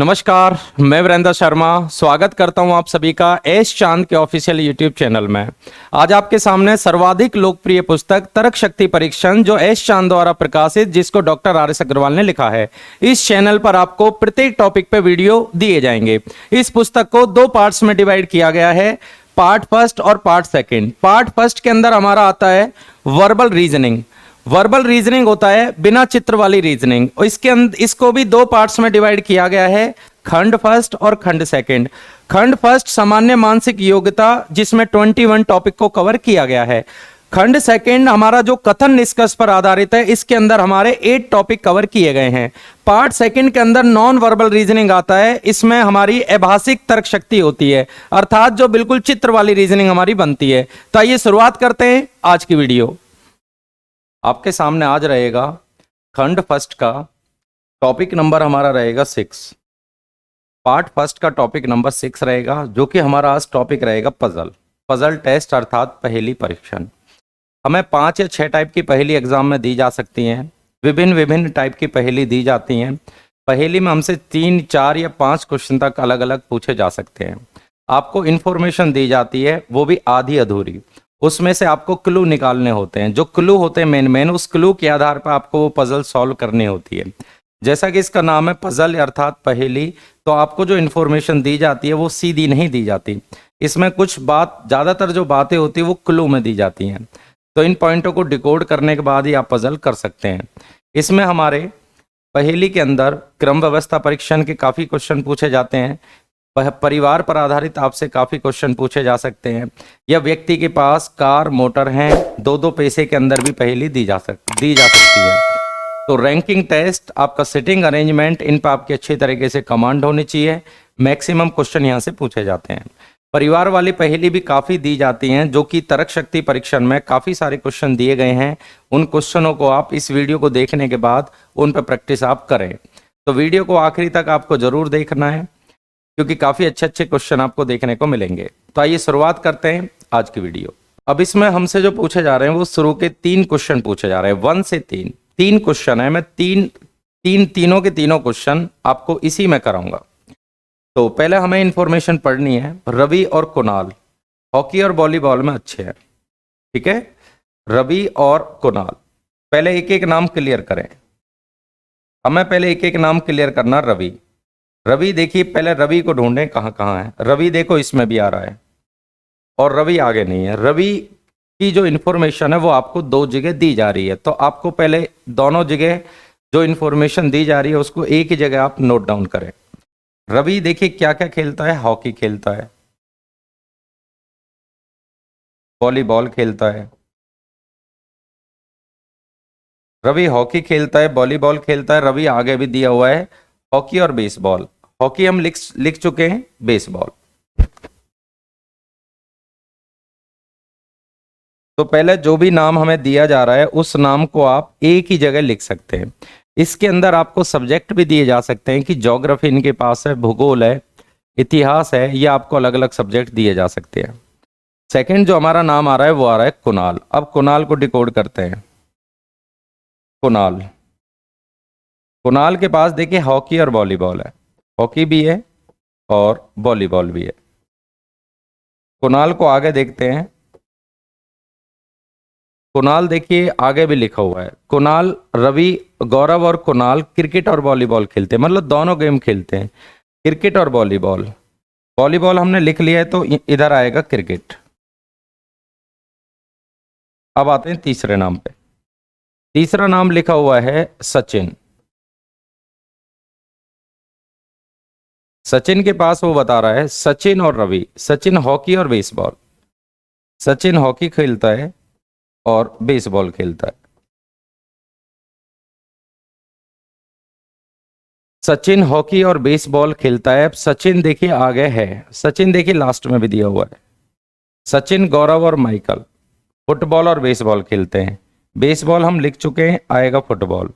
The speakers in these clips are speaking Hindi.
नमस्कार, मैं वीरेंद्र शर्मा स्वागत करता हूं आप सभी का एस चांद के ऑफिशियल यूट्यूब चैनल में। आज आपके सामने सर्वाधिक लोकप्रिय पुस्तक तर्क शक्ति परीक्षण जो एस चांद द्वारा प्रकाशित, जिसको डॉक्टर आर एस अग्रवाल ने लिखा है। इस चैनल पर आपको प्रत्येक टॉपिक पे वीडियो दिए जाएंगे। इस पुस्तक को 2 पार्ट्स में डिवाइड किया गया है, पार्ट फर्स्ट और पार्ट सेकेंड। पार्ट फर्स्ट के अंदर हमारा आता है वर्बल रीजनिंग। वर्बल रीजनिंग होता है बिना चित्र वाली रीजनिंग, और इसको भी 2 पार्ट्स में डिवाइड किया गया है, खंड फर्स्ट और खंड सेकंड। खंड फर्स्ट सामान्य मानसिक योग्यता, जिसमें 21 टॉपिक को कवर किया गया है। खंड सेकंड हमारा जो कथन निष्कर्ष पर आधारित है, इसके अंदर हमारे 8 टॉपिक कवर किए गए हैं। पार्ट सेकंड के अंदर नॉन वर्बल रीजनिंग आता है। इसमें हमारी अभाषिक तर्क शक्ति होती है, अर्थात जो बिल्कुल चित्र वाली रीजनिंग हमारी बनती है। तो आइए शुरुआत करते हैं आज की वीडियो। आपके सामने आज रहेगा खंड फर्स्ट का टॉपिक नंबर हमारा रहेगा 6। पार्ट फर्स्ट का टॉपिक नंबर 6 रहेगा, जो कि हमारा आज टॉपिक रहेगा पजल टेस्ट, अर्थात पहेली परीक्षण। हमें 5 या 6 टाइप की पहेली एग्जाम में दी जा सकती हैं। विभिन्न टाइप की पहेली दी जाती हैं। पहेली में हमसे 3, 4 या 5 क्वेश्चन तक अलग अलग पूछे जा सकते हैं। आपको इंफॉर्मेशन दी जाती है, वो भी आधी अधूरी। उसमें से आपको क्लू निकालने होते हैं। जो क्लू होते हैं मेन उस क्लू के आधार पर आपको वो पजल सॉल्व करनी होती है। जैसा कि इसका नाम है पजल अर्थात पहेली, तो आपको जो इन्फॉर्मेशन दी जाती है वो सीधी नहीं दी जाती। इसमें कुछ ज़्यादातर जो बातें होती है वो क्लू में दी जाती हैं। तो इन पॉइंटों को डिकोड करने के बाद ही आप पजल कर सकते हैं। इसमें हमारे पहेली के अंदर क्रम व्यवस्था परीक्षण के काफ़ी क्वेश्चन पूछे जाते हैं। परिवार पर आधारित आपसे काफ़ी क्वेश्चन पूछे जा सकते हैं, या व्यक्ति के पास कार मोटर हैं, 2-2 पैसे के अंदर भी पहेली दी जा सकती है। तो रैंकिंग टेस्ट, आपका सिटिंग अरेंजमेंट, इन पर आपकी अच्छी तरीके से कमांड होनी चाहिए। मैक्सिमम क्वेश्चन यहाँ से पूछे जाते हैं। परिवार वाली पहेली भी काफ़ी दी जाती हैं, जो कि तर्क शक्ति परीक्षण में काफ़ी सारे क्वेश्चन दिए गए हैं। उन क्वेश्चनों को आप इस वीडियो को देखने के बाद उन पर प्रैक्टिस आप करें। तो वीडियो को आखिरी तक आपको ज़रूर देखना है, क्योंकि काफ़ी अच्छे क्वेश्चन आपको देखने को मिलेंगे। तो आइए शुरुआत करते हैं आज की वीडियो। अब इसमें हमसे जो पूछे जा रहे हैं वो शुरू के 3 क्वेश्चन पूछे जा रहे हैं, 1 से 3 क्वेश्चन है। मैं तीनों के तीनों क्वेश्चन आपको इसी में कराऊंगा। तो पहले हमें इंफॉर्मेशन पढ़नी है। रवि और कुणाल हॉकी और वॉलीबॉल में अच्छे हैं, ठीक है। रवि और कुणाल, पहले एक एक नाम क्लियर करें। हमें पहले एक एक नाम क्लियर करना। रवि देखिए, पहले रवि को ढूंढें कहाँ है। रवि देखो इसमें भी आ रहा है, और रवि आगे नहीं है। रवि की जो इन्फॉर्मेशन है वो आपको 2 जगह दी जा रही है। तो आपको पहले दोनों जगह जो इन्फॉर्मेशन दी जा रही है उसको एक ही जगह आप नोट डाउन करें। रवि देखिए क्या क्या खेलता है, हॉकी खेलता है, वॉलीबॉल खेलता है। रवि हॉकी खेलता है, वॉलीबॉल खेलता है। रवि आगे भी दिया हुआ है हॉकी और बेसबॉल। हॉकी हम लिख चुके हैं, बेसबॉल। तो पहले जो भी नाम हमें दिया जा रहा है उस नाम को आप एक ही जगह लिख सकते हैं। इसके अंदर आपको सब्जेक्ट भी दिए जा सकते हैं कि ज्योग्राफी इनके पास है, भूगोल है, इतिहास है, ये आपको अलग अलग सब्जेक्ट दिए जा सकते हैं। सेकंड जो हमारा नाम आ रहा है वो आ रहा है कुणाल। अब कुणाल को डिकोड करते हैं। कुणाल के पास देखिए हॉकी और वॉलीबॉल है, हॉकी भी है और वॉलीबॉल भी है। कुणाल को आगे देखते हैं। कुणाल देखिए आगे भी लिखा हुआ है। कुणाल, रवि, गौरव और कुणाल क्रिकेट और वॉलीबॉल खेलते हैं, मतलब दोनों गेम खेलते हैं, क्रिकेट और वॉलीबॉल। वॉलीबॉल हमने लिख लिया है तो इधर आएगा क्रिकेट। अब आते हैं तीसरे नाम पे। तीसरा नाम लिखा हुआ है सचिन। सचिन के पास वो बता रहा है सचिन और रवि, सचिन हॉकी और बेसबॉल। सचिन हॉकी खेलता है और बेसबॉल खेलता है। सचिन हॉकी और बेसबॉल खेलता है। अब सचिन देखिए आगे है, सचिन देखिए लास्ट में भी दिया हुआ है। सचिन, गौरव और माइकल फुटबॉल और बेसबॉल खेलते हैं। बेसबॉल हम लिख चुके हैं, आएगा फुटबॉल।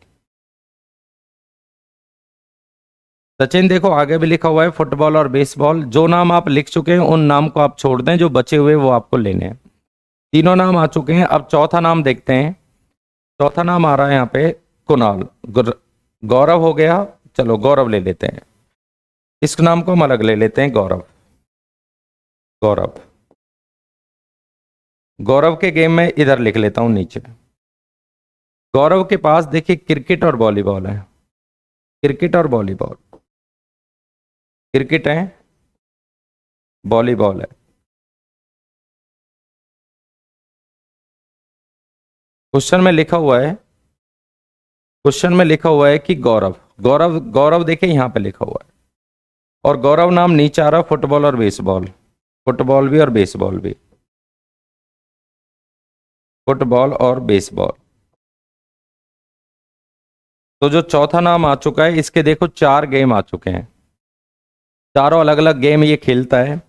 सचिन देखो आगे भी लिखा हुआ है फुटबॉल और बेसबॉल। जो नाम आप लिख चुके हैं उन नाम को आप छोड़ दें, जो बचे हुए वो आपको लेने हैं। तीनों नाम आ चुके हैं। अब चौथा नाम देखते हैं। चौथा नाम आ रहा है यहाँ पे कुणाल। गौरव हो गया, चलो गौरव ले लेते हैं। इस नाम को हम अलग ले लेते हैं, गौरव। गौरव, गौरव के गेम में इधर लिख लेता हूं नीचे। गौरव के पास देखिए क्रिकेट और वॉलीबॉल है, क्रिकेट और वॉलीबॉल, क्रिकेट है, वॉलीबॉल है। क्वेश्चन में लिखा हुआ है, क्वेश्चन में लिखा हुआ है कि गौरव, गौरव, गौरव देखिए यहां पे लिखा हुआ है, और गौरव नाम नीचे आ रहा है फुटबॉल और बेसबॉल, फुटबॉल भी और बेसबॉल भी, फुटबॉल और बेसबॉल। तो जो चौथा नाम आ चुका है, इसके देखो 4 गेम आ चुके हैं, चारों अलग अलग गेम ये खेलता है।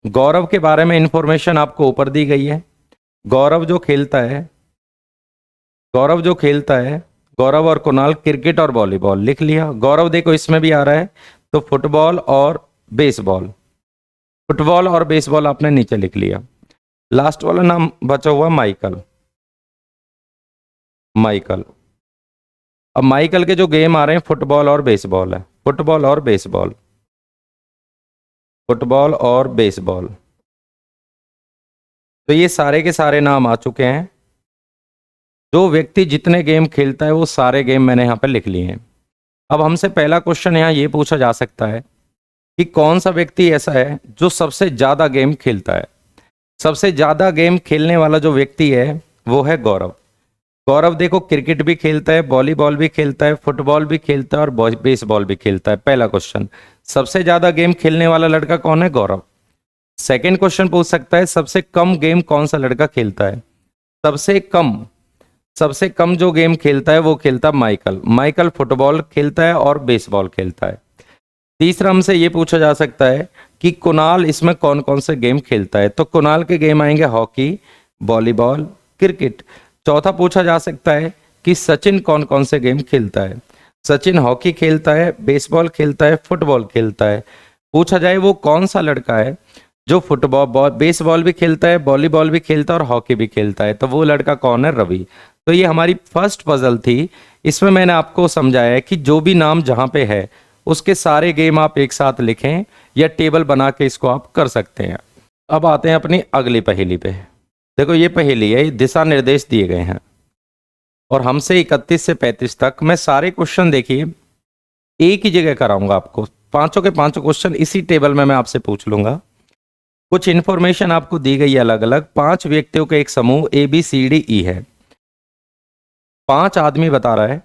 गौरव के बारे में इंफॉर्मेशन आपको ऊपर दी गई है। गौरव जो खेलता है, गौरव जो खेलता है, गौरव और कुणाल क्रिकेट और वॉलीबॉल लिख लिया। गौरव देखो इसमें भी आ रहा है, तो फुटबॉल और बेसबॉल, फुटबॉल और बेसबॉल आपने नीचे लिख लिया। लास्ट वाला नाम बचा हुआ माइकल, माइकल। अब माइकल के जो गेम आ रहे हैं फुटबॉल और बेसबॉल है, फुटबॉल और बेसबॉल, फुटबॉल और बेसबॉल। तो ये सारे के सारे नाम आ चुके हैं। जो व्यक्ति जितने गेम खेलता है वो सारे गेम मैंने यहाँ पे लिख लिए हैं। अब हमसे पहला क्वेश्चन यहाँ ये पूछा जा सकता है कि कौन सा व्यक्ति ऐसा है जो सबसे ज्यादा गेम खेलता है। सबसे ज्यादा गेम खेलने वाला जो व्यक्ति है वो है गौरव। गौरव देखो क्रिकेट भी खेलता है, वॉलीबॉल भी खेलता है, फुटबॉल भी खेलता है और बेसबॉल भी खेलता है। पहला क्वेश्चन, सबसे ज्यादा गेम खेलने वाला लड़का कौन है? गौरव। सेकंड क्वेश्चन पूछ सकता है सबसे कम गेम कौन सा लड़का खेलता है? सबसे कम जो गेम खेलता है वो खेलता है माइकल। माइकल फुटबॉल खेलता है और बेसबॉल खेलता है। तीसरा हमसे ये पूछा जा सकता है कि कुणाल इसमें कौन कौन से गेम खेलता है, तो कुणाल के गेम आएंगे हॉकी, वॉलीबॉल, क्रिकेट। चौथा पूछा जा सकता है कि सचिन कौन कौन से गेम खेलता है। सचिन हॉकी खेलता है, बेसबॉल खेलता है, फुटबॉल खेलता है। पूछा जाए वो कौन सा लड़का है जो फुटबॉल, बेसबॉल भी खेलता है, वॉलीबॉल भी खेलता है और हॉकी भी खेलता है, तो वो लड़का कौन है? रवि। तो ये हमारी फर्स्ट पजल थी। इसमें मैंने आपको समझाया है कि जो भी नाम जहां पे है उसके सारे गेम आप एक साथ लिखें या टेबल बना के इसको आप कर सकते हैं। अब आते हैं अपनी अगली पहेली पे। देखो ये पहेली है, दिशा निर्देश दिए गए हैं और हमसे 31 से 35 तक मैं सारे क्वेश्चन देखिए एक ही जगह कराऊंगा आपको। पांचों के पांचों क्वेश्चन इसी टेबल में मैं आपसे पूछ लूंगा। कुछ इंफॉर्मेशन आपको दी गई है अलग अलग। 5 व्यक्तियों का एक समूह ABCDE है। 5 आदमी बता रहा है,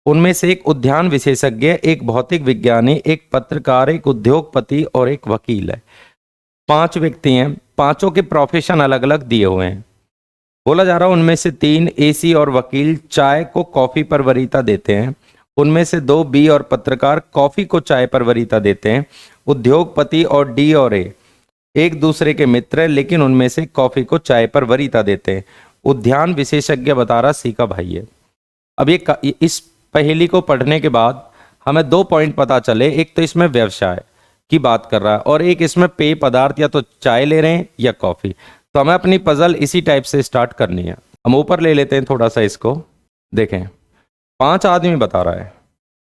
उनमें से एक उद्यान विशेषज्ञ, एक भौतिक विज्ञानी, एक पत्रकार, एक उद्योगपति और एक वकील है। 5 व्यक्ति हैं, पांचों के प्रोफेशन अलग अलग दिए हुए हैं। बोला जा रहा है उनमें से 3 AC और वकील चाय को कॉफी पर वरीयता देते हैं। उनमें से 2 B और पत्रकार कॉफी को चाय पर वरीयता देते हैं। उद्योगपति और D और A एक दूसरे के मित्र हैं, लेकिन उनमें से कॉफी को चाय पर वरीयता देते हैं। उद्यान विशेषज्ञ बता रहा C का भाई है। अब ये इस पहेली को पढ़ने के बाद हमें 2 पॉइंट पता चले। एक तो इसमें व्यवसाय की बात कर रहा है और एक इसमें पेय पदार्थ, या तो चाय ले रहे हैं या कॉफी। तो हमें अपनी पजल इसी टाइप से स्टार्ट करनी है। हम ऊपर ले लेते हैं थोड़ा सा इसको, देखें 5 आदमी बता रहा है।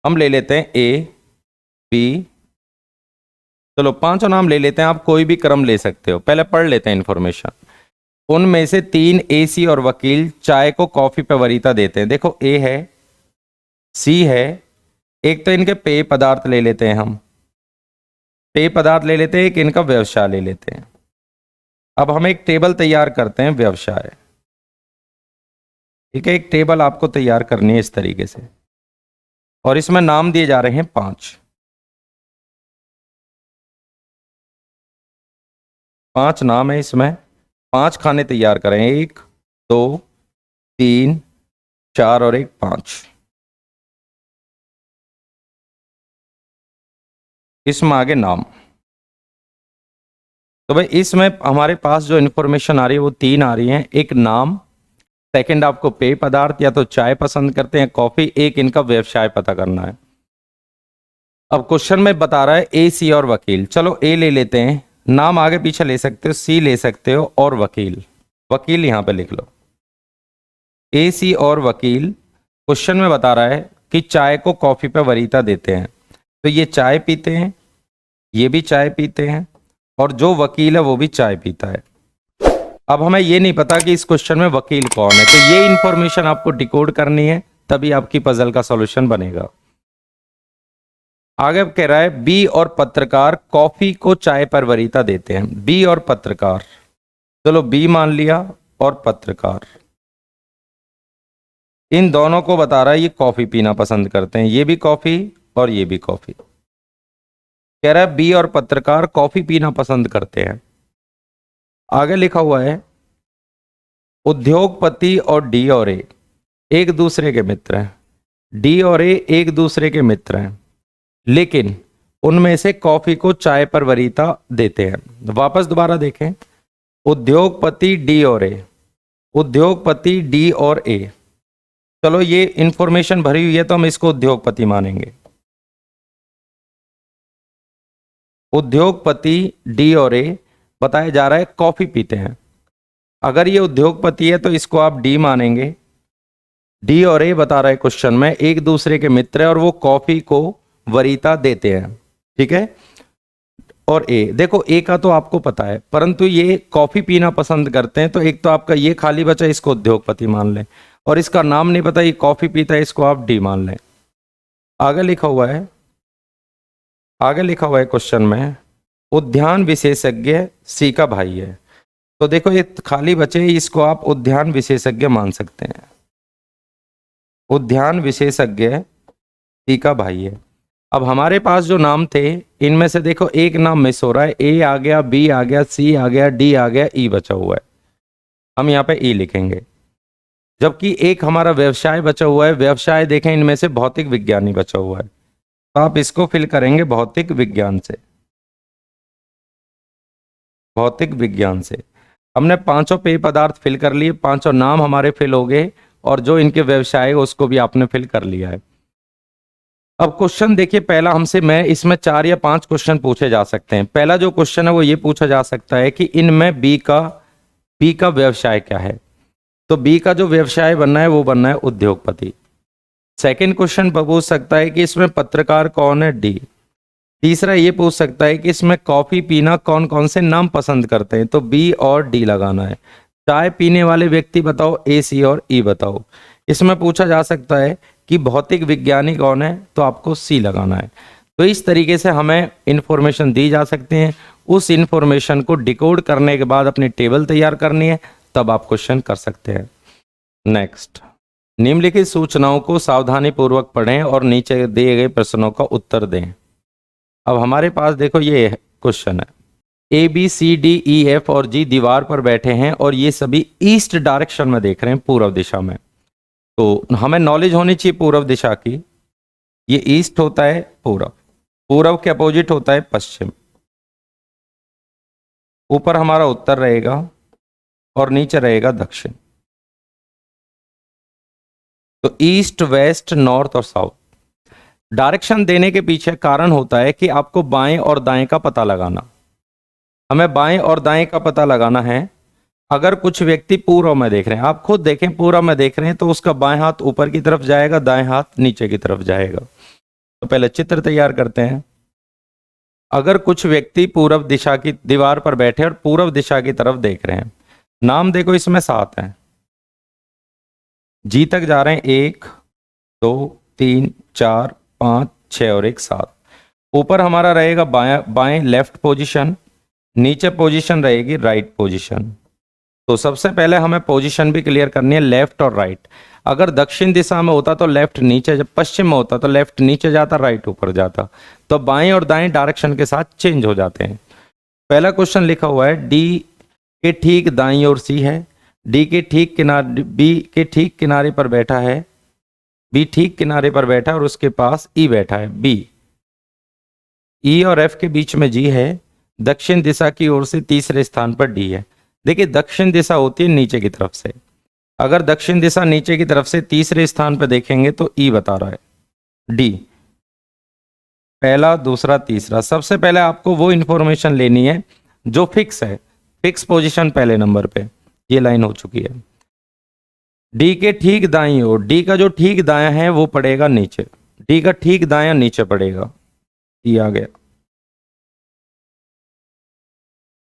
हम ले लेते हैं A B, चलो 5 नाम ले लेते हैं, आप कोई भी क्रम ले सकते हो। पहले पढ़ लेते हैं इंफॉर्मेशन। उनमें से 3 AC और वकील चाय को कॉफी पर वरीयता देते हैं। देखो A है, C है, एक तो इनके पेय पदार्थ ले लेते हैं, हम पेय पदार्थ ले लेते हैं, एक इनका व्यवसाय ले लेते हैं। अब हम एक टेबल तैयार करते हैं व्यवसाय, ठीक है। एक टेबल आपको तैयार करनी है इस तरीके से और इसमें नाम दिए जा रहे हैं 5 नाम है इसमें। 5 खाने तैयार करें, 1 2 3 4 और 1 5। इसमें आगे नाम। तो भाई इसमें हमारे पास जो इन्फॉर्मेशन आ रही है वो 3 आ रही है। एक नाम, सेकंड आपको पेय पदार्थ, या तो चाय पसंद करते हैं कॉफी, एक इनका व्यवसाय पता करना है। अब क्वेश्चन में बता रहा है AC और वकील। चलो A ले लेते हैं, नाम आगे पीछे ले सकते हो, C ले सकते हो और वकील, वकील यहां पे लिख लो। AC और वकील क्वेश्चन में बता रहा है कि चाय को कॉफी पे वरीयता देते हैं। तो ये चाय पीते हैं ये भी चाय पीते हैं और जो वकील है वो भी चाय पीता है। अब हमें ये नहीं पता कि इस क्वेश्चन में वकील कौन है, तो ये इंफॉर्मेशन आपको डिकोड करनी है, तभी आपकी पजल का सॉल्यूशन बनेगा। आगे कह रहा है बी और पत्रकार कॉफी को चाय पर वरीयता देते हैं। बी और पत्रकार, चलो बी मान लिया और पत्रकार, इन दोनों को बता रहा है ये कॉफी पीना पसंद करते हैं, ये भी कॉफी और ये भी कॉफी। कह रहा है बी और पत्रकार कॉफी पीना पसंद करते हैं। आगे लिखा हुआ है उद्योगपति और डी और ए एक दूसरे के मित्र हैं। डी और ए एक दूसरे के मित्र हैं, लेकिन उनमें से कॉफी को चाय पर वरीयता देते हैं। वापस दोबारा देखें, उद्योगपति डी और ए, उद्योगपति डी और ए। चलो ये इंफॉर्मेशन भरी हुई है तो हम इसको उद्योगपति मानेंगे। उद्योगपति डी और ए बताया जा रहा है कॉफी पीते हैं। अगर ये उद्योगपति है तो इसको आप डी मानेंगे। डी और ए बता रहा है क्वेश्चन में एक दूसरे के मित्र है और वो कॉफी को वरीयता देते हैं, ठीक है। और ए, देखो ए का तो आपको पता है, परंतु ये कॉफी पीना पसंद करते हैं, तो एक तो आपका ये खाली बचा, इसको उद्योगपति मान लें, और इसका नाम नहीं पता, ये कॉफी पीता है, इसको आप डी मान लें। आगे लिखा हुआ है, आगे लिखा हुआ है क्वेश्चन में उद्यान विशेषज्ञ सी का भाई है। तो देखो ये खाली बचे, इसको आप उद्यान विशेषज्ञ मान सकते हैं। उद्यान विशेषज्ञ सी का भाई है। अब हमारे पास जो नाम थे इनमें से देखो एक नाम मिस हो रहा है, ए आ गया, बी आ गया, सी आ गया, डी आ गया, ई बचा हुआ है। हम यहाँ पे ई लिखेंगे, जबकि एक हमारा व्यवसाय बचा हुआ है। व्यवसाय देखें इनमें से भौतिक विज्ञानी बचा हुआ है, तो आप इसको फिल करेंगे भौतिक विज्ञान से। भौतिक विज्ञान से हमने पांचों पेय पदार्थ फिल कर लिए, पांचों नाम हमारे फिल हो गए, और जो इनके व्यवसाय है उसको भी आपने फिल कर लिया है। अब क्वेश्चन देखिए, पहला हमसे, मैं इसमें 4 या 5 क्वेश्चन पूछे जा सकते हैं। पहला जो क्वेश्चन है वो ये पूछा जा सकता है कि इनमें बी का व्यवसाय क्या है। तो बी का जो व्यवसाय बनना है वो बनना है उद्योगपति। सेकंड क्वेश्चन पूछ सकता है कि इसमें पत्रकार कौन है, डी। तीसरा ये पूछ सकता है कि इसमें कॉफी पीना कौन कौन से नाम पसंद करते हैं, तो बी और डी लगाना है। चाय पीने वाले व्यक्ति बताओ, ए, सी और ई बताओ। इसमें पूछा जा सकता है कि भौतिक विज्ञानी कौन है, तो आपको सी लगाना है। तो इस तरीके से हमें इंफॉर्मेशन दी जा सकती है। उस इंफॉर्मेशन को डिकोड करने के बाद अपनी टेबल तैयार करनी है, तब आप क्वेश्चन कर सकते हैं। नेक्स्ट, निम्नलिखित सूचनाओं को सावधानी पूर्वक पढ़ें और नीचे दिए गए प्रश्नों का उत्तर दें। अब हमारे पास देखो ये क्वेश्चन है, A B C D E F और जी दीवार पर बैठे हैं और ये सभी ईस्ट डायरेक्शन में देख रहे हैं, पूर्व दिशा में। तो हमें नॉलेज होनी चाहिए पूर्व दिशा की। ये ईस्ट होता है पूर्व, पूर्व के अपोजिट होता है पश्चिम। ऊपर हमारा उत्तर रहेगा और नीचे रहेगा दक्षिण। तो ईस्ट, वेस्ट, नॉर्थ और साउथ। डायरेक्शन देने के पीछे कारण होता है कि आपको बाएं और दाएं का पता लगाना। हमें बाएं और दाएं का पता लगाना है। अगर कुछ व्यक्ति पूर्व में देख रहे हैं, आप खुद देखें, पूर्व में देख रहे हैं, तो उसका बाएं हाथ ऊपर की तरफ जाएगा, दाएं हाथ नीचे की तरफ जाएगा। तो पहले चित्र तैयार करते हैं। अगर कुछ व्यक्ति पूर्व दिशा की दीवार पर बैठे और पूर्व दिशा की तरफ देख रहे हैं, नाम देखो इसमें 7 हैं, जी तक जा रहे हैं, 1 2 3 4 5 6 और 1 7। ऊपर हमारा रहेगा बाएं लेफ्ट पोजीशन, नीचे पोजीशन रहेगी राइट पोजीशन। तो सबसे पहले हमें पोजीशन भी क्लियर करनी है, लेफ्ट और राइट। अगर दक्षिण दिशा में होता तो लेफ्ट नीचे, जब पश्चिम में होता तो लेफ्ट नीचे जाता, राइट ऊपर जाता। तो बाएं और दाएं डायरेक्शन के साथ चेंज हो जाते हैं। पहला क्वेश्चन लिखा हुआ है, डी के ठीक दाईं ओर सी है, डी के ठीक किनारे, बी के ठीक किनारे पर बैठा है, बी ठीक किनारे पर बैठा है और उसके पास ई बैठा है, बी। ई और एफ के बीच में जी है, दक्षिण दिशा की ओर से तीसरे स्थान पर डी है। देखिए दक्षिण दिशा होती है नीचे की तरफ से, अगर दक्षिण दिशा नीचे की तरफ से तीसरे स्थान पर देखेंगे तो ई बता रहा है, डी। पहला, दूसरा, तीसरा। सबसे पहले आपको वो इंफॉर्मेशन लेनी है जो फिक्स है, फिक्स पोजीशन पहले नंबर पे, ये लाइन हो चुकी है। डी के ठीक दाईं ओर, डी का जो ठीक दायां है वो पड़ेगा नीचे, डी का ठीक दायां नीचे पड़ेगा, ये आ गया।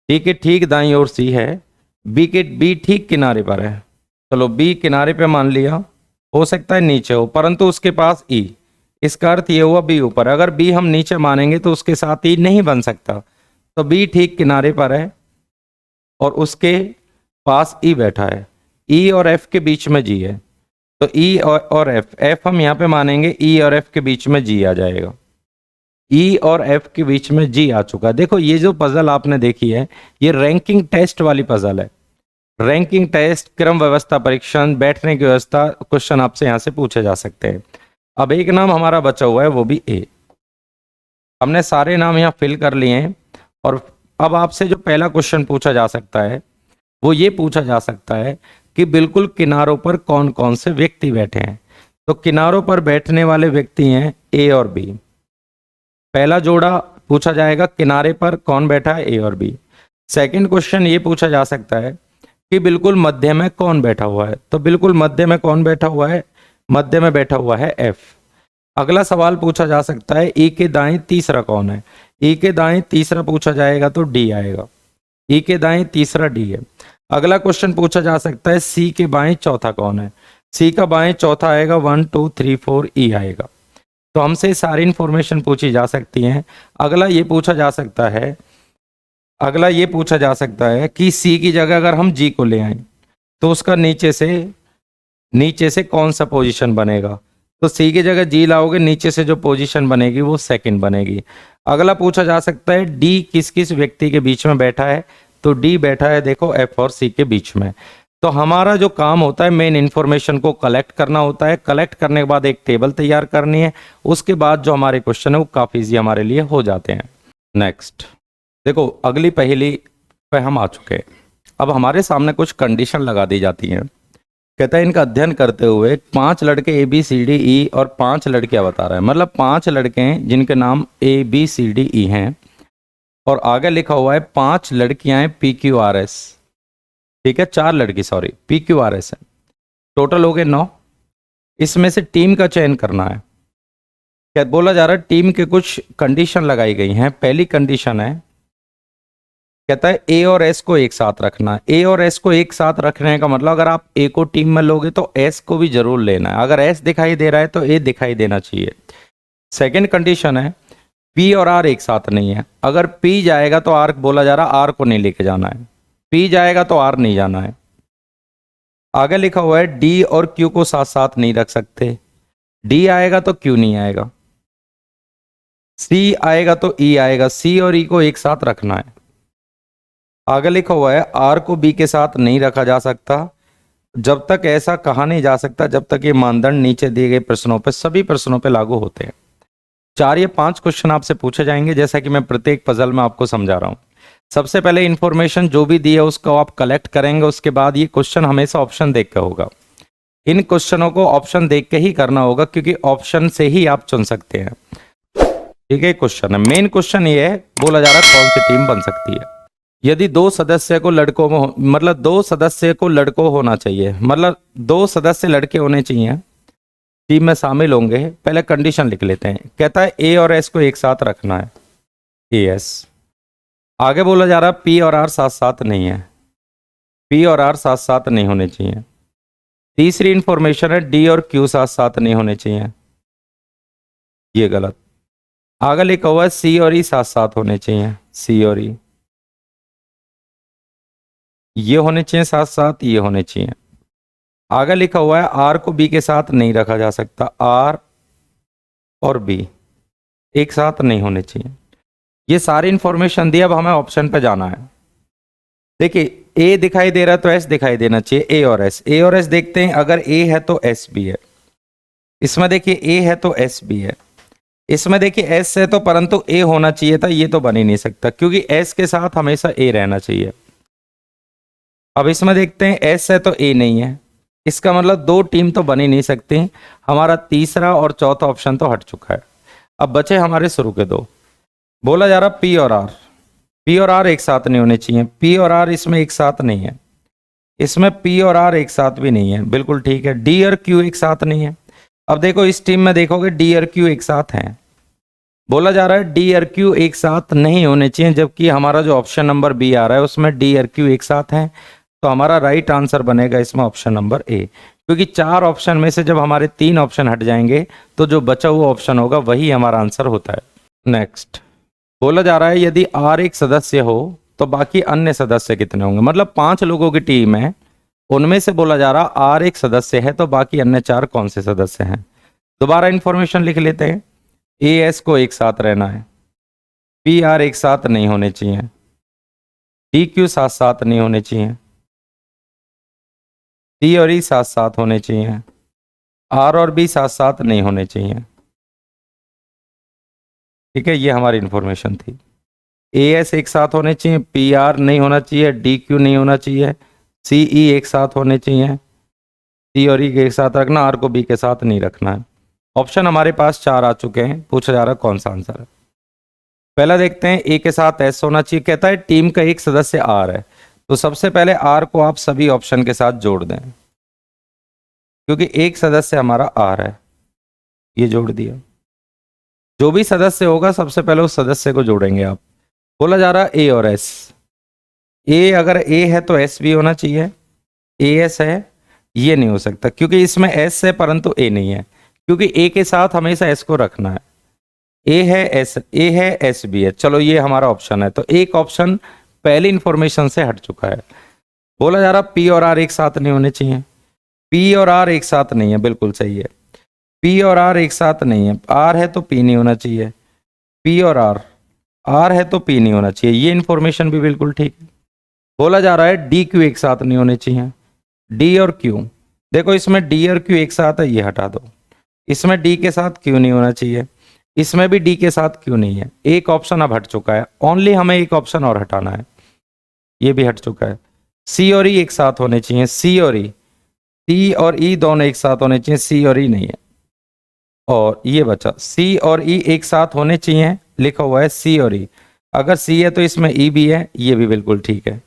डी के ठीक दाईं ओर सी है, बी ठीक किनारे पर है। चलो बी किनारे पे मान लिया, हो सकता है नीचे हो, परंतु उसके पास ई, इसका अर्थ ये हुआ बी ऊपर। अगर बी हम नीचे मानेंगे तो उसके साथ ई नहीं बन सकता, तो बी ठीक किनारे पर है और उसके पास ई बैठा है। ई और एफ के बीच में जी है, तो ई और एफ हम यहाँ पे मानेंगे, ई और एफ के बीच में जी आ जाएगा। ई और एफ के बीच में जी आ चुका है। देखो ये जो पजल आपने देखी है, ये रैंकिंग टेस्ट वाली पजल है। रैंकिंग टेस्ट, क्रम व्यवस्था परीक्षण, बैठने की व्यवस्था, क्वेश्चन आपसे यहां से पूछे जा सकते हैं। अब एक नाम हमारा बचा हुआ है, वो भी ए। हमने सारे नाम यहाँ फिल कर लिए हैं और अब आपसे जो पहला क्वेश्चन पूछा जा सकता है वो ये पूछा जा सकता है कि बिल्कुल किनारों पर कौन कौन से व्यक्ति बैठे हैं। तो किनारों पर बैठने वाले व्यक्ति हैं ए और बी। पहला जोड़ा पूछा जाएगा, किनारे पर कौन बैठा है, ए और बी। सेकंड क्वेश्चन ये पूछा जा सकता है कि बिल्कुल मध्य में कौन बैठा हुआ है। तो बिल्कुल मध्य में कौन बैठा हुआ है, मध्य में बैठा हुआ है एफ। अगला सवाल पूछा जा सकता है ई के दाएं तीसरा कौन है। ई के दाएं तीसरा पूछा जाएगा तो डी आएगा। ई के दाएं तीसरा डी है। अगला क्वेश्चन पूछा जा सकता है सी के बाएं चौथा कौन है। सी का बाएं चौथा आएगा 1 2 3 4 ई आएगा। तो हमसे सारी इंफॉर्मेशन पूछी जा सकती हैं। अगला ये पूछा जा सकता है कि सी की जगह अगर हम जी को ले आए तो उसका नीचे से कौन सा पोजीशन बनेगा। तो सी की जगह जी लाओगे, नीचे से जो पोजीशन बनेगी वो सेकंड बनेगी। अगला पूछा जा सकता है डी किस किस व्यक्ति के बीच में बैठा है। तो डी बैठा है देखो एफ और सी के बीच में। तो हमारा जो काम होता है मेन इंफॉर्मेशन को कलेक्ट करना होता है। कलेक्ट करने के बाद एक टेबल तैयार करनी है, उसके बाद जो हमारे क्वेश्चन है वो काफ़ी ईजी हमारे लिए हो जाते हैं। नेक्स्ट देखो, अगली पहेली पे हम आ चुके हैं। अब हमारे सामने कुछ कंडीशन लगा दी जाती हैं। कहता है इनका अध्ययन करते हुए 5 लड़के ए बी सी डी ई और 5 लड़कियां बता रहा है। मतलब 5 लड़के हैं जिनके नाम ए बी सी डी ई हैं और आगे लिखा हुआ है 5 लड़कियां हैं पी क्यू आर एस। ठीक है, 4 लड़की sorry P Q R S है। टोटल हो गए 9। इसमें से टीम का चयन करना है। क्या बोला जा रहा है, टीम के कुछ कंडीशन लगाई गई हैं। पहली कंडीशन है, कहता है ए और एस को एक साथ रखना है। ए और एस को एक साथ रखने का मतलब अगर आप ए को टीम में लोगे तो एस को भी जरूर लेना है। अगर एस दिखाई दे रहा है तो ए दिखाई देना चाहिए। सेकंड कंडीशन है पी और आर एक साथ नहीं है। अगर पी जाएगा तो आर, बोला जा रहा आर को नहीं लेके जाना है। पी जाएगा तो आर नहीं जाना है। आगे लिखा हुआ है डी और क्यू को साथ साथ नहीं रख सकते। डी आएगा तो क्यू नहीं आएगा। सी आएगा तो ई आएगा। सी और ई को एक साथ रखना है। आगे लिखा हुआ है आर को बी के साथ नहीं रखा जा सकता। जब तक ऐसा कहा नहीं जा सकता जब तक ये मानदंड नीचे दिए गए प्रश्नों पे, सभी प्रश्नों पे लागू होते हैं। 4 या 5 क्वेश्चन आपसे पूछे जाएंगे, जैसा कि मैं प्रत्येक पजल में आपको समझा रहा हूं। सबसे पहले इंफॉर्मेशन जो भी दी है उसको आप कलेक्ट करेंगे। उसके बाद ये क्वेश्चन हमेशा ऑप्शन देख के होगा। इन क्वेश्चनों को ऑप्शन देख के ही करना होगा क्योंकि ऑप्शन से ही आप चुन सकते हैं। ठीक है, क्वेश्चन है, मेन क्वेश्चन ये है, बोला जा रहा है कौन सी टीम बन सकती है। यदि 2 सदस्य को लड़कों में, मतलब 2 सदस्य को लड़कों होना चाहिए, मतलब 2 सदस्य लड़के होने चाहिए, टीम में शामिल होंगे। पहले कंडीशन लिख लेते हैं। कहता है ए और एस को एक साथ रखना है, ए एस। आगे बोला जा रहा है पी और आर साथ साथ नहीं है। पी और आर साथ साथ नहीं होने चाहिए। तीसरी इंफॉर्मेशन है डी और क्यू साथ साथ नहीं होने चाहिए, ये गलत। आगे लिखा हुआ है सी और ई साथ साथ होने चाहिए। सी और ई ये होने चाहिए साथ साथ, ये होने चाहिए। आगे लिखा हुआ है आर को बी के साथ नहीं रखा जा सकता। आर और बी एक साथ नहीं होने चाहिए। ये सारी इंफॉर्मेशन दी। अब हमें ऑप्शन पे जाना है। देखिए ए दिखाई दे रहा है तो एस दिखाई देना चाहिए। ए और एस, ए और एस देखते हैं। अगर ए है तो एस भी है। इसमें देखिए ए है तो एस भी है। इसमें देखिए एस है तो, परंतु ए होना चाहिए था, ये तो बन ही नहीं सकता क्योंकि एस के साथ हमेशा ए रहना चाहिए। अब इसमें देखते हैं एस है तो ए नहीं है, इसका मतलब 2 टीम तो बन ही नहीं सकती। हमारा तीसरा और चौथा ऑप्शन तो हट चुका है। अब बचे हमारे शुरू के 2। बोला जा रहा पी और आर, पी और आर एक साथ नहीं होने चाहिए। पी और आर इसमें एक साथ नहीं है। इसमें पी और आर एक साथ भी नहीं है, बिल्कुल ठीक है। डी और क्यू एक साथ नहीं है। अब देखो इस टीम में देखोगे डी और क्यू एक साथ हैं, बोला जा रहा है डी और क्यू एक साथ नहीं होने चाहिए, जबकि हमारा जो ऑप्शन नंबर बी आ रहा है उसमें डी और क्यू एक साथ हैं। तो हमारा राइट आंसर बनेगा इसमें ऑप्शन नंबर ए, क्योंकि 4 ऑप्शन में से जब हमारे 3 ऑप्शन हट जाएंगे तो जो बचा हुआ ऑप्शन होगा वही हमारा आंसर होता है। नेक्स्ट बोला जा रहा है यदि आर एक सदस्य हो तो बाकी अन्य सदस्य कितने होंगे। मतलब 5 लोगों की टीम है, उनमें से बोला जा रहा आर एक सदस्य है तो बाकी अन्य 4 कौन से सदस्य हैं। दोबारा इंफॉर्मेशन लिख लेते हैं। ए एस को एक साथ रहना है, पी आर एक साथ नहीं होने चाहिए, डी क्यू साथ साथ नहीं होने चाहिए, सी और ई साथ साथ होने चाहिए, आर और बी साथ साथ नहीं होने चाहिए। ठीक है, ये हमारी इंफॉर्मेशन थी। ए एस एक साथ होने चाहिए, पी आर नहीं होना चाहिए, डी क्यू नहीं होना चाहिए, सी ई एक साथ होने चाहिए, सी और ई के एक साथ रखना, आर को बी के साथ नहीं रखना है। ऑप्शन हमारे पास 4 आ चुके हैं, पूछा जा रहा है कौन सा आंसर है। पहला देखते हैं, ए के साथ एस होना चाहिए। कहता है टीम का एक सदस्य आर है, तो सबसे पहले आर को आप सभी ऑप्शन के साथ जोड़ दें, क्योंकि एक सदस्य हमारा आर है, ये जोड़ दिया। जो भी सदस्य होगा सबसे पहले उस सदस्य को जोड़ेंगे आप। बोला जा रहा ए और एस, ए अगर ए है तो एस भी होना चाहिए, ए एस है ये नहीं हो सकता क्योंकि इसमें एस है परंतु ए नहीं है, क्योंकि ए के साथ हमेशा एस को रखना है। ए है एस भी है, चलो ये हमारा ऑप्शन है। तो एक ऑप्शन पहली इंफॉर्मेशन से हट चुका है। बोला जा रहा पी और आर एक साथ नहीं होने चाहिए, पी और आर एक साथ नहीं है, बिल्कुल सही है। पी और आर एक साथ नहीं है, आर है तो पी नहीं होना चाहिए, पी और आर है तो पी नहीं होना चाहिए, ये इंफॉर्मेशन भी बिल्कुल ठीक है। बोला जा रहा है डी क्यू एक साथ नहीं होने चाहिए, डी और क्यू, देखो इसमें डी और क्यू एक साथ है, ये हटा दो। इसमें डी के साथ क्यू नहीं होना चाहिए, इसमें भी डी के साथ क्यू नहीं है। एक ऑप्शन अब हट चुका है, ओनली हमें एक ऑप्शन और हटाना है, ये भी हट चुका है। सी और ई एक साथ होने चाहिए, सी और ई, सी और ई दोनों एक साथ होने चाहिए, सी और ई नहीं है। और ये बचा सी और ई एक साथ होने चाहिए, लिखा हुआ है सी और ई। अगर सी है तो इसमें ई भी है, ये भी बिल्कुल ठीक है।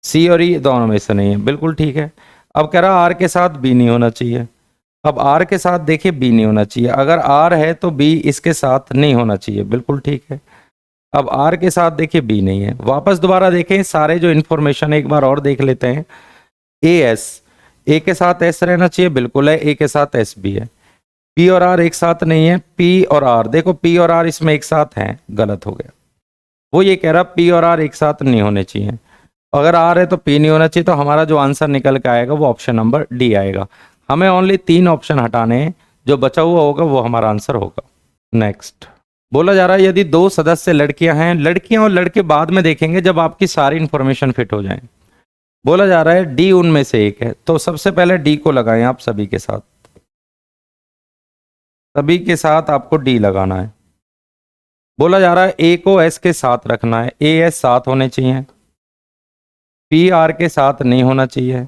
सी और ई दोनों में से नहीं है, बिल्कुल ठीक है। अब कह रहा आर के साथ बी नहीं होना चाहिए। अब आर के साथ देखिए बी नहीं होना चाहिए, अगर आर है तो बी इसके साथ नहीं होना चाहिए, बिल्कुल ठीक है। अब आर के साथ देखिए बी नहीं है। वापस दोबारा देखें सारे जो इन्फॉर्मेशन एक बार और देख लेते हैं। ए एस, ए के साथ एस रहना चाहिए, बिल्कुल है, ए के साथ एस भी है। पी और आर एक साथ नहीं है, पी और आर, देखो पी और आर इसमें एक साथ हैं, गलत हो गया। वो ये कह रहा पी और आर एक साथ नहीं होने चाहिए, अगर आर है तो पी नहीं होना चाहिए, तो हमारा जो आंसर निकल के आएगा वो ऑप्शन नंबर डी आएगा। हमें ओनली 3 ऑप्शन हटाने हैं, जो बचा हुआ होगा वो हमारा आंसर होगा। नेक्स्ट बोला जा रहा है यदि 2 सदस्य लड़कियां हैं, लड़कियां और लड़के बाद में देखेंगे जब आपकी सारी इंफॉर्मेशन फिट हो जाए। बोला जा रहा है डी उनमें से एक है, तो सबसे पहले डी को लगाएं आप सभी के साथ, सभी के साथ आपको डी लगाना है। बोला जा रहा है ए को एस के साथ रखना है, ए एस साथ होने चाहिए, पी आर के साथ नहीं होना चाहिए,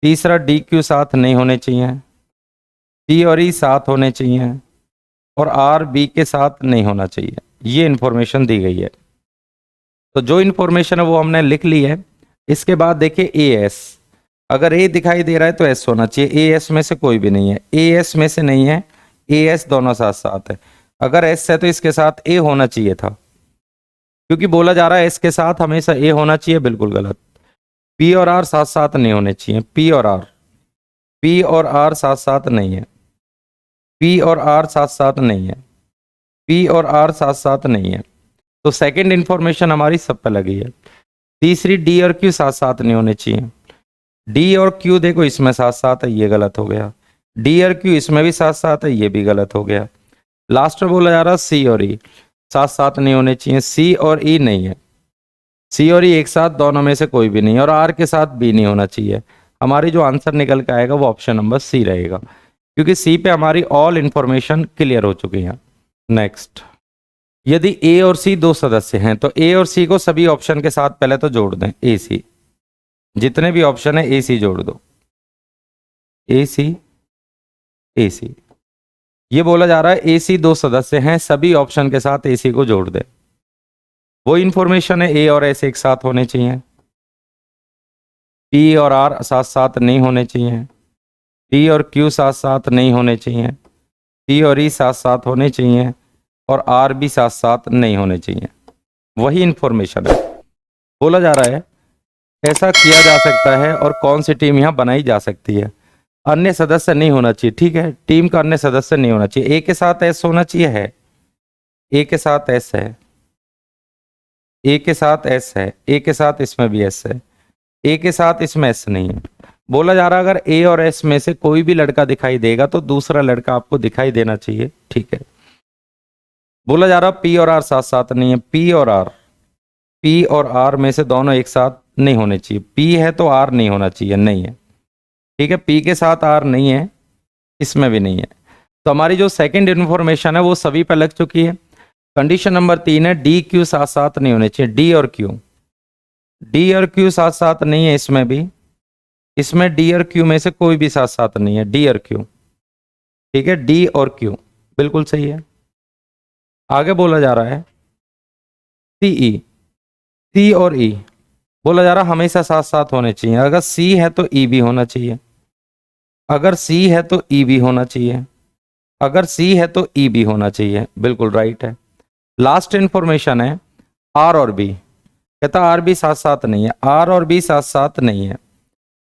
तीसरा डी क्यू साथ नहीं होने चाहिए, सी और ई साथ होने चाहिए, और आर बी के साथ नहीं होना चाहिए। ये इंफॉर्मेशन दी गई है, तो जो इंफॉर्मेशन है वो हमने लिख ली है। इसके बाद देखिए ए एस, अगर ए दिखाई दे रहा है तो एस होना चाहिए, ए एस में से कोई भी नहीं है, ए एस में से नहीं है, ए एस दोनों साथ साथ है। अगर एस है तो इसके साथ ए होना चाहिए था, क्योंकि बोला जा रहा है एस के साथ हमेशा ए होना चाहिए, बिल्कुल गलत। पी और आर साथ साथ नहीं होने चाहिए, पी और आर, पी और आर साथ साथ नहीं है, पी और आर साथ साथ नहीं है, पी और आर साथ साथ नहीं है। तो सेकंड इंफॉर्मेशन हमारी सब पे लगी है। तीसरी डी और क्यू साथ साथ नहीं होने चाहिए, डी और क्यू देखो इसमें साथ साथ है, ये गलत हो गया। डी और क्यू इसमें भी साथ साथ है, ये भी गलत हो गया। लास्ट में बोला जा रहा सी और ई साथ साथ नहीं होने चाहिए, सी और ई नहीं है, सी और ई एक साथ दोनों में से कोई भी नहीं, और आर के साथ बी नहीं होना चाहिए। हमारी जो आंसर निकल के आएगा वो ऑप्शन नंबर सी रहेगा, क्योंकि सी पे हमारी ऑल इंफॉर्मेशन क्लियर हो चुकी है। नेक्स्ट, यदि ए और सी 2 सदस्य हैं तो ए और सी को सभी ऑप्शन के साथ पहले तो जोड़ दें, ए सी, जितने भी ऑप्शन है ए सी जोड़ दो, ए सी, ए सी। ये बोला जा रहा है ए सी 2 सदस्य हैं, सभी ऑप्शन के साथ ए सी को जोड़ दे। वो इंफॉर्मेशन है ए और एस एक साथ होने चाहिए, पी और आर साथ साथ नहीं होने चाहिए, पी और क्यू साथ साथ नहीं होने चाहिए, पी और ई साथ साथ होने चाहिए और आर भी साथ साथ नहीं होने चाहिए। वही इंफॉर्मेशन है। बोला जा रहा है ऐसा किया जा सकता है और कौन सी टीम यहाँ बनाई जा सकती है। अन्य सदस्य नहीं होना चाहिए, ठीक है, टीम का अन्य सदस्य नहीं होना चाहिए। ए के साथ एस होना चाहिए, है, ए के साथ एस है, ए के साथ एस है, ए के साथ इसमें भी एस है, ए के साथ इसमें एस नहीं है। बोला जा रहा है अगर ए और एस में से कोई भी लड़का दिखाई देगा तो दूसरा लड़का आपको दिखाई देना चाहिए, ठीक है। बोला जा रहा पी और आर साथ साथ नहीं है, पी और आर में से दोनों एक साथ नहीं होने चाहिए। पी है तो आर नहीं होना चाहिए, नहीं है, ठीक है। पी के साथ आर नहीं है, इसमें भी नहीं है। तो हमारी जो सेकंड इन्फॉर्मेशन है वो सभी पे लग चुकी है। कंडीशन नंबर 3 है डी क्यू साथ साथ नहीं होने चाहिए। डी और क्यू साथ साथ नहीं है, इसमें भी, इसमें डी और क्यू में से कोई भी साथ साथ नहीं है, डी और क्यू, ठीक है, डी और क्यू बिल्कुल सही है। आगे बोला जा रहा है सी और ई, बोला जा रहा हमेशा साथ साथ होने चाहिए। अगर सी है तो ई भी होना चाहिए, अगर सी है तो ई भी होना चाहिए, अगर सी है तो ई भी होना चाहिए, बिल्कुल राइट है। लास्ट इंफॉर्मेशन है आर और बी, कहता आर बी साथ साथ नहीं है, आर और बी साथ साथ नहीं है,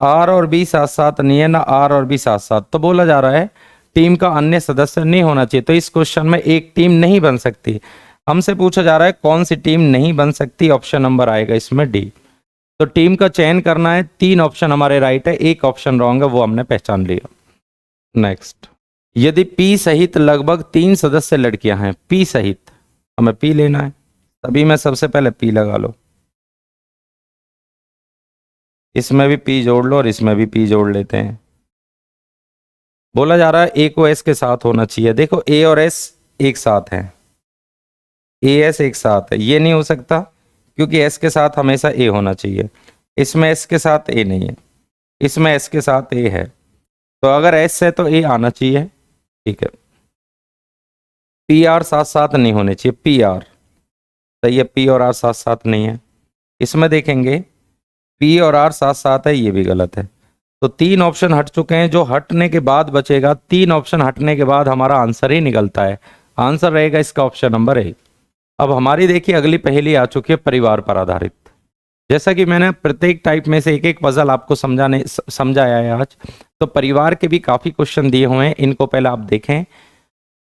आर और बी साथ साथ नहीं है, ना आर और बी साथ साथ। तो बोला जा रहा है टीम का अन्य सदस्य नहीं होना चाहिए। तो इस क्वेश्चन में एक टीम नहीं बन सकती। हमसे पूछा जा रहा है कौन सी टीम नहीं बन सकती, ऑप्शन नंबर आएगा इसमें डी। तो टीम का चयन करना है, 3 ऑप्शन हमारे राइट है, एक ऑप्शन रॉन्ग है, वो हमने पहचान लिया। नेक्स्ट, यदि पी सहित लगभग 3 सदस्य लड़कियां हैं, पी सहित, हमें पी लेना है, तभी मैं सबसे पहले पी लगा लो, इसमें भी पी जोड़ लो और इसमें भी पी जोड़ लेते हैं। बोला जा रहा है ए को एस के साथ होना चाहिए। देखो ए और एस एक साथ हैं, ए एस एक साथ है, ये नहीं हो सकता क्योंकि एस के साथ हमेशा ए होना चाहिए। इसमें एस के साथ ए नहीं है, इसमें एस के साथ ए है, तो अगर एस है तो ए आना चाहिए, ठीक है। पी आर साथ साथ नहीं होने चाहिए, पी आर सही है, पी और आर साथ साथ नहीं है। इसमें देखेंगे पी और आर साथ साथ है, ये भी गलत है। तो 3 ऑप्शन हट चुके हैं, जो हटने के बाद बचेगा, 3 ऑप्शन हटने के बाद हमारा आंसर ही निकलता है। आंसर रहेगा इसका ऑप्शन नंबर ए। अब हमारी देखिए अगली पहेली आ चुकी है परिवार पर आधारित। जैसा कि मैंने प्रत्येक टाइप में से एक एक पजल आपको समझाया है आज, तो परिवार के भी काफी क्वेश्चन दिए हुए हैं, इनको पहले आप देखें।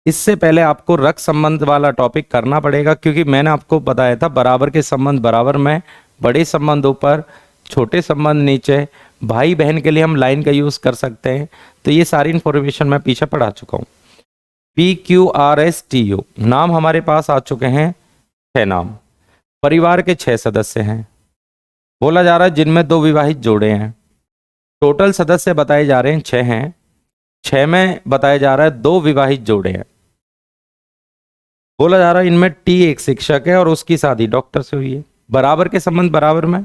इससे पहले आपको रक्त संबंध वाला टॉपिक करना पड़ेगा, क्योंकि मैंने आपको बताया था बराबर के संबंध बराबर में, बड़े संबंध ऊपर, छोटे संबंध नीचे, भाई बहन के लिए हम लाइन का यूज कर सकते हैं। तो ये सारी इंफॉर्मेशन मैं पीछे पढ़ा चुका हूँ। P Q R S T U नाम हमारे पास आ चुके हैं, 6 नाम। परिवार के 6 सदस्य हैं। बोला जा रहा है जिनमें 2 विवाहित जोड़े हैं। टोटल सदस्य बताए जा रहे हैं 6 हैं, 6 में बताया जा रहा है 2 विवाहित जोड़े हैं। बोला जा रहा है इनमें टी एक शिक्षक है और उसकी शादी डॉक्टर से हुई है। बराबर के संबंध बराबर में,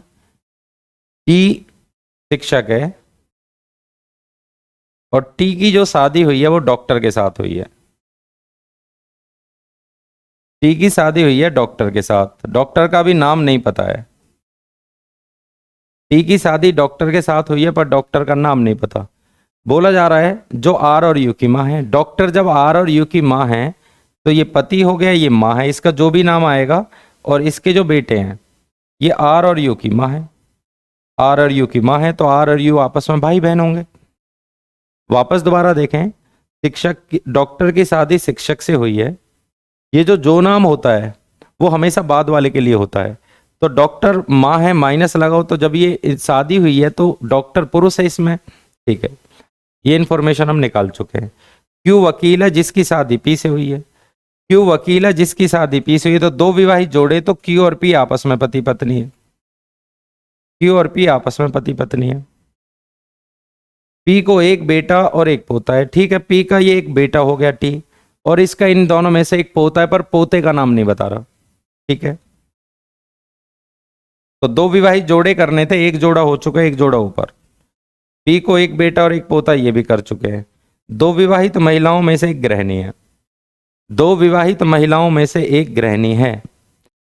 टी शिक्षक है और टी की जो शादी हुई है वो डॉक्टर के साथ हुई है। टी की शादी हुई है डॉक्टर के साथ, डॉक्टर का भी नाम नहीं पता है। टी की शादी डॉक्टर के साथ हुई है पर डॉक्टर का नाम नहीं पता। बोला जा रहा है जो आर और यू की माँ है, डॉक्टर जब आर और यू की माँ है तो ये पति हो गया, ये माँ है, इसका जो भी नाम आएगा, और इसके जो बेटे हैं ये आर और यू की माँ है, आर और यू की माँ है, तो आर और यू आपस में भाई बहन होंगे। वापस दोबारा देखें, डॉक्टर की शादी शिक्षक से हुई है, ये जो नाम होता है वो हमेशा बाद वाले के लिए होता है। तो डॉक्टर माँ है, माइनस लगाओ, तो जब ये शादी हुई है तो डॉक्टर पुरुष है इसमें, ठीक है। ये इंफॉर्मेशन हम निकाल चुके हैं। क्यू वकील है जिसकी शादी पी से हुई है, क्यू वकील है जिसकी शादी पी से हुई है, तो 2 विवाहित जोड़े, तो क्यू और पी आपस में पति पत्नी है, क्यू और पी आपस में पति पत्नी है। पी को एक बेटा और एक पोता है, ठीक है, पी का ये एक बेटा हो गया टी, और इसका इन दोनों में से एक पोता है, पर पोते का नाम नहीं बता रहा, ठीक है। तो 2 विवाहित जोड़े करने थे, एक जोड़ा हो चुका है, एक जोड़ा ऊपर। पी को एक बेटा और एक पोता, ये भी कर चुके हैं। 2 विवाहित महिलाओं में से एक गृहिणी है, 2 विवाहित महिलाओं में से एक गृहिणी है।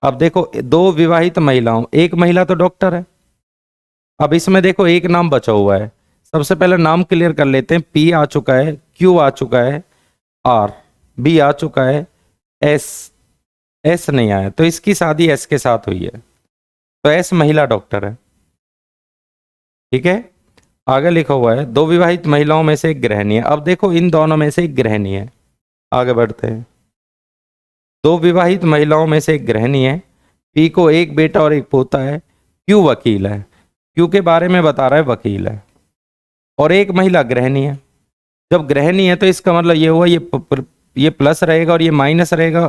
अब देखो 2 विवाहित महिलाओं, एक महिला तो डॉक्टर है। अब इसमें देखो एक नाम बचा हुआ है, सबसे पहले नाम क्लियर कर लेते हैं। पी आ चुका है, क्यू आ चुका है, आर, बी आ चुका है, एस नहीं आया, तो इसकी शादी एस के साथ हुई है, तो एस महिला डॉक्टर है। ठीक है, आगे लिखा हुआ है दो विवाहित महिलाओं में से एक गृहिणी है। अब देखो इन दोनों में से एक गृहिणी है, आगे बढ़ते हैं। दो विवाहित महिलाओं में से एक गृहिणी है, पी को एक बेटा और एक पोता है, क्यू वकील है, क्यू के बारे में बता रहा है वकील है, और एक महिला गृहिणी है। जब गृहिणी है तो इसका मतलब ये हुआ ये प्लस रहेगा और ये माइनस रहेगा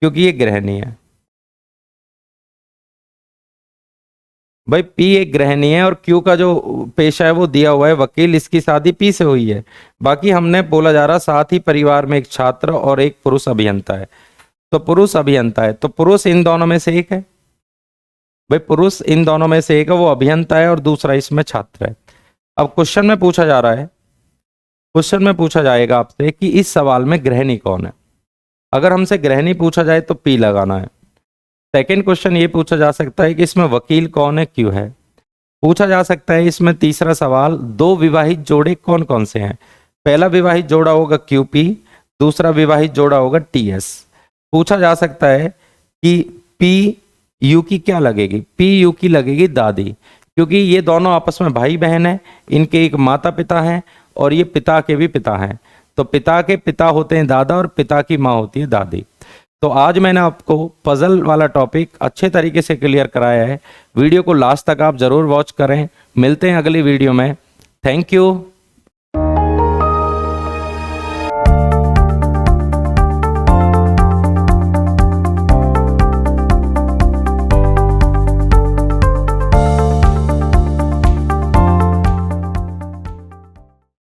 क्योंकि ये गृहिणी है। भाई पी एक गृहिणी है और क्यू का जो पेशा है वो दिया हुआ है वकील, इसकी शादी पी से हुई है। बाकी हमने बोला जा रहा साथ ही परिवार में एक छात्र और एक पुरुष अभियंता है, तो पुरुष अभियंता है, तो पुरुष इन दोनों में से एक है। भाई पुरुष इन दोनों में से एक है, वो अभियंता है और दूसरा इसमें छात्र है। अब क्वेश्चन में पूछा जा रहा है, क्वेश्चन में पूछा जाएगा आपसे कि इस सवाल में गृहिणी कौन है। अगर हमसे गृहिणी पूछा जाए तो पी लगाना है। सेकेंड क्वेश्चन ये पूछा जा सकता है कि इसमें वकील कौन है, क्यों है। पूछा जा सकता है इसमें तीसरा सवाल, दो विवाहित जोड़े कौन कौन से हैं। पहला विवाहित जोड़ा होगा क्यूपी, दूसरा विवाहित जोड़ा होगा टीएस। पूछा जा सकता है कि पी यू की क्या लगेगी, पी यू की लगेगी दादी, क्योंकि ये दोनों आपस में भाई बहन है, इनके एक माता पिता हैं और ये पिता के भी पिता हैं, तो पिता के पिता होते हैं दादा और पिता की माँ होती है दादी। तो आज मैंने आपको पजल वाला टॉपिक अच्छे तरीके से क्लियर कराया है। वीडियो को लास्ट तक आप जरूर वॉच करें। मिलते हैं अगली वीडियो में। Thank you.